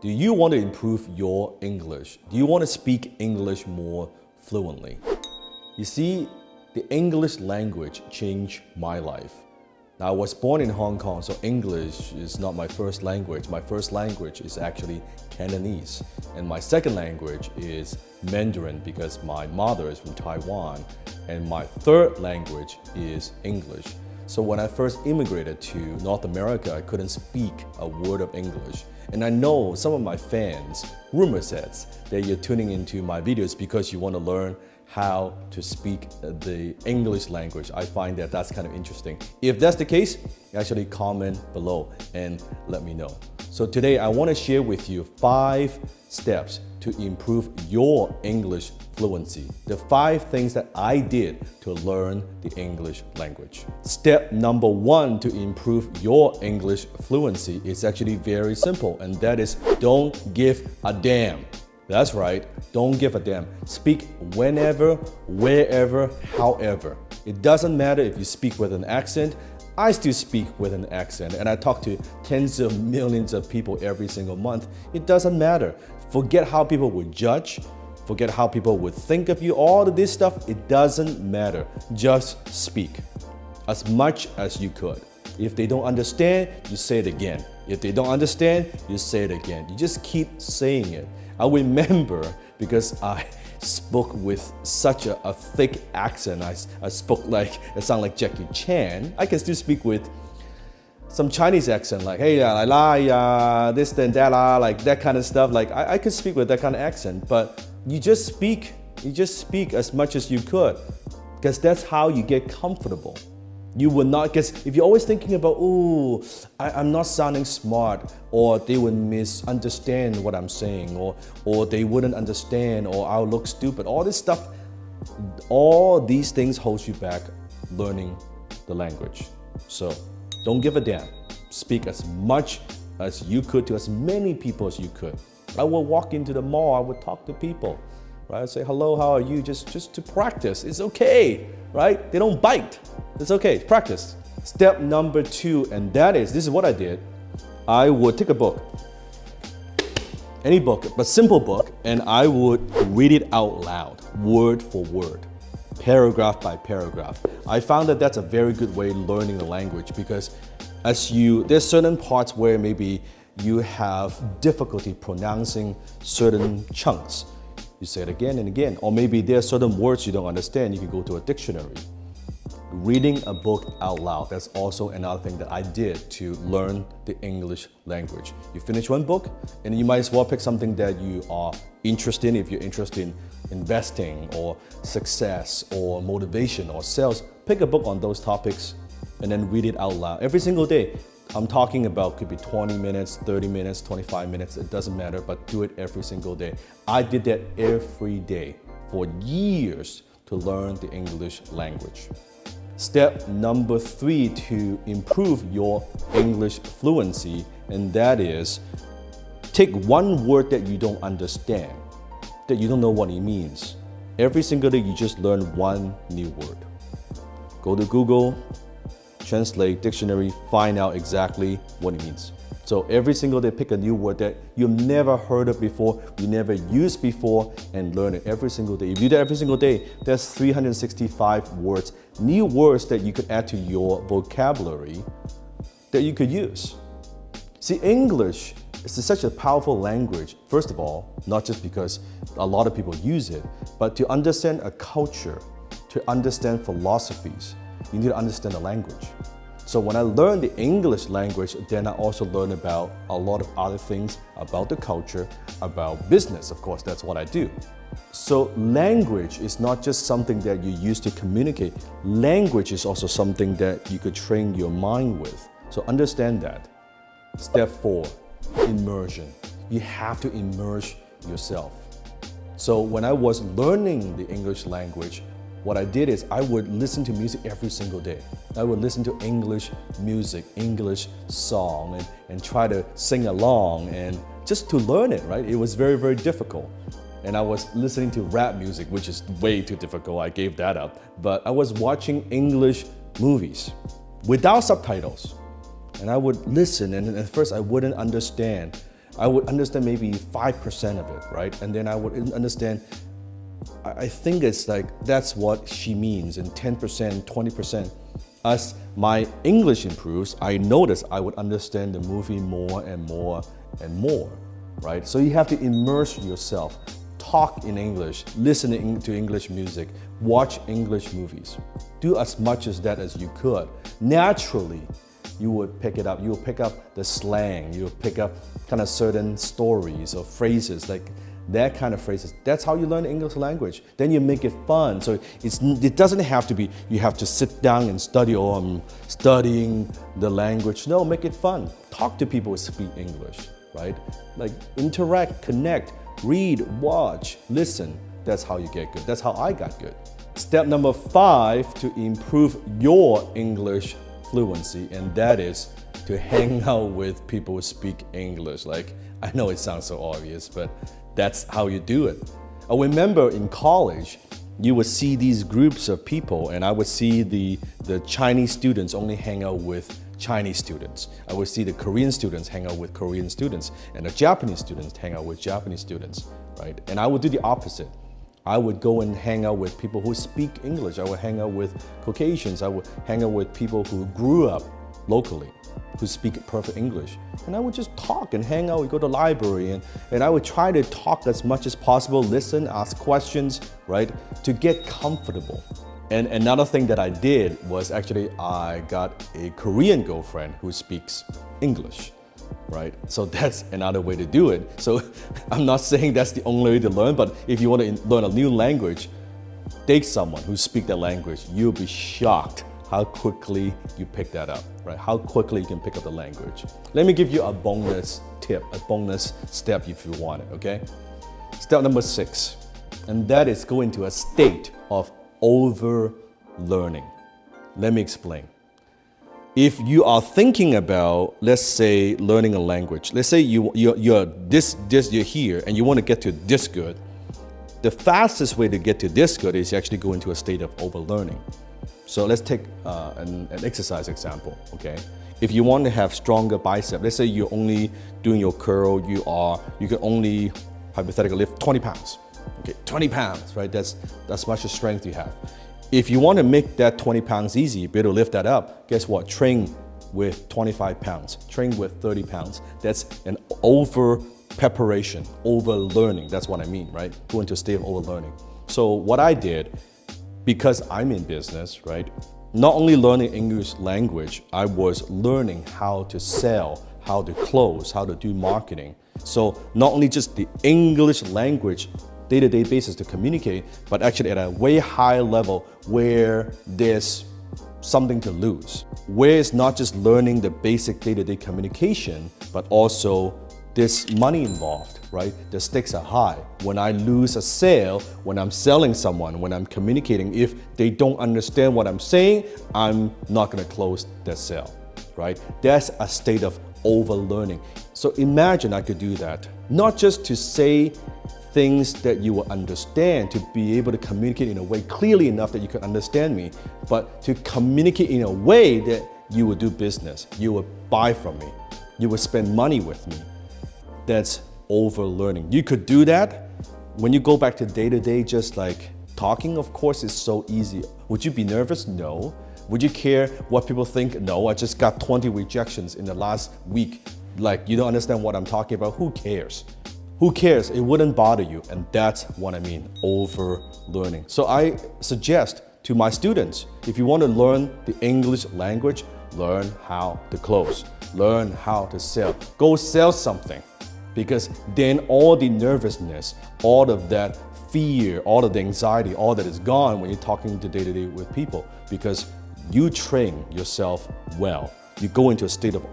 Do you want to improve your English? Do you want to speak English more fluently? You see, the English language changed my life. Now, I was born in Hong Kong, so English is not my first language. My first language is actually Cantonese. And my second language is Mandarin because my mother is from Taiwan. And my third language is English. So when I first immigrated to North America, I couldn't speak a word of English. And I know some of my fans, rumor says, that you're tuning into my videos because you want to learn how to speak the English language. I find that that's kind of interesting. If that's the case, actually comment below and let me know. So today I want to share with you 5 steps to improve your English fluency. The 5 things that I did to learn the English language. Step number 1 to improve your English fluency is actually very simple, and that is don't give a damn. That's right, don't give a damn. Speak whenever, wherever, however. It doesn't matter if you speak with an accent. I still speak with an accent, and I talk to tens of millions of people every single month. It doesn't matter. Forget how people would judge. Forget how people would think of you. All of this stuff, it doesn't matter. Just speak as much as you could. If they don't understand, you say it again. If they don't understand, you say it again. You just keep saying it. I remember because I spoke with such a thick accent. I spoke like, it sounded like Jackie Chan. I can still speak with some Chinese accent, like, hey, this and that, like that kind of stuff. Like, I could speak with that kind of accent, but you just speak as much as you could, because that's how you get comfortable. You will not, because if you're always thinking about, oh, I'm not sounding smart, or they would misunderstand what I'm saying, or they wouldn't understand, or I'll look stupid, all this stuff, all these things hold you back learning the language. So don't give a damn. Speak as much as you could to as many people as you could. I will walk into the mall, I would talk to people, right? Say, hello, how are you? Just to practice. It's okay, right? They don't bite. It's okay, practice. Step number 2, and this is what I did. I would take a book, any book, but simple book, and I would read it out loud, word for word, paragraph by paragraph. I found that that's a very good way learning the language, because there's certain parts where maybe you have difficulty pronouncing certain chunks. You say it again and again, or maybe there are certain words you don't understand, you can go to a dictionary. Reading a book out loud, that's also another thing that I did to learn the English language. You finish one book, and you might as well pick something that you are interested in. If you're interested in investing or success or motivation or sales, pick a book on those topics and then read it out loud every single day. I'm talking about could be 20 minutes, 30 minutes, 25 minutes, it doesn't matter, but do it every single day. I did that every day for years to learn the English language. Step number 3 to improve your English fluency, and that is take one word that you don't understand, that you don't know what it means. Every single day you just learn one new word. Go to Google, translate, dictionary, find out exactly what it means. So every single day pick a new word that you've never heard of before, you never used before, and learn it every single day. If you do that every single day, that's 365 words, new words that you could add to your vocabulary that you could use. See, English is such a powerful language, first of all, not just because a lot of people use it, but to understand a culture, to understand philosophies, you need to understand the language. So when I learned the English language, then I also learned about a lot of other things about the culture, about business. Of course, that's what I do. So language is not just something that you use to communicate. Language is also something that you could train your mind with. So understand that. Step 4, immersion. You have to immerse yourself. So when I was learning the English language, what I did is I would listen to music every single day. I would listen to English music, English song, and try to sing along, and just to learn it, right? It was very, very difficult. And I was listening to rap music, which is way too difficult. I gave that up. But I was watching English movies without subtitles. And I would listen, and at first I wouldn't understand. I would understand maybe 5% of it, right? And then I would understand, I think it's like, that's what she means, and 10%, 20%. As my English improves, I notice I would understand the movie more and more and more, right? So you have to immerse yourself, talk in English, listen to English music, watch English movies. Do as much as that as you could. Naturally, you would pick it up. You will pick up the slang. You will pick up kind of certain stories or phrases, like that kind of phrases. That's how you learn the English language. Then you make it fun. So it doesn't have to be, you have to sit down and study, oh, I'm studying the language. No, make it fun. Talk to people who speak English, right? Like interact, connect, read, watch, listen. That's how you get good. That's how I got good. Step number 5 to improve your English fluency, and that is to hang out with people who speak English. Like, I know it sounds so obvious, but that's how you do it. I remember in college, you would see these groups of people, and I would see the Chinese students only hang out with Chinese students. I would see the Korean students hang out with Korean students, and the Japanese students hang out with Japanese students, right? And I would do the opposite. I would go and hang out with people who speak English. I would hang out with Caucasians. I would hang out with people who grew up locally, who speak perfect English. And I would just talk and hang out. We go to the library, and I would try to talk as much as possible, listen, ask questions, right, to get comfortable. And another thing that I did was actually I got a Korean girlfriend who speaks English. Right? So that's another way to do it. So I'm not saying that's the only way to learn, but if you want to learn a new language, date someone who speaks that language. You'll be shocked how quickly you pick that up, right? How quickly you can pick up the language. Let me give you a bonus tip, a bonus step if you want it, okay? Step number 6, and that is go into a state of over-learning. Let me explain. If you are thinking about, let's say, learning a language, let's say you're here and you want to get to this good, the fastest way to get to this good is actually go into a state of overlearning. So let's take an exercise example, okay? If you want to have stronger bicep, let's say you're only doing your curl, you can only hypothetically lift 20 pounds, okay? 20 pounds, right? That's much as strength you have. If you want to make that 20 pounds easy, be able to lift that up, guess what? Train with 25 pounds, train with 30 pounds. That's an over preparation, over learning. That's what I mean, right? Go into a state of over learning. So what I did, because I'm in business, right? Not only learning English language, I was learning how to sell, how to close, how to do marketing. So not only just the English language day-to-day basis to communicate, but actually at a way higher level where there's something to lose. Where it's not just learning the basic day-to-day communication, but also there's money involved, right? The stakes are high. When I lose a sale, when I'm selling someone, when I'm communicating, if they don't understand what I'm saying, I'm not gonna close that sale, right? That's a state of over-learning. So imagine I could do that, not just to say things that you will understand, to be able to communicate in a way clearly enough that you can understand me, but to communicate in a way that you will do business, you will buy from me, you will spend money with me. That's over-learning. You could do that when you go back to day-to-day, just like talking, of course, is so easy. Would you be nervous? No. Would you care what people think? No, I just got 20 rejections in the last week. Like, you don't understand what I'm talking about. Who cares? Who cares? It wouldn't bother you. And that's what I mean, over-learning. So I suggest to my students, if you want to learn the English language, learn how to close, learn how to sell. Go sell something, because then all the nervousness, all of that fear, all of the anxiety, all that is gone when you're talking to day-to-day with people, because you train yourself well. You go into a state of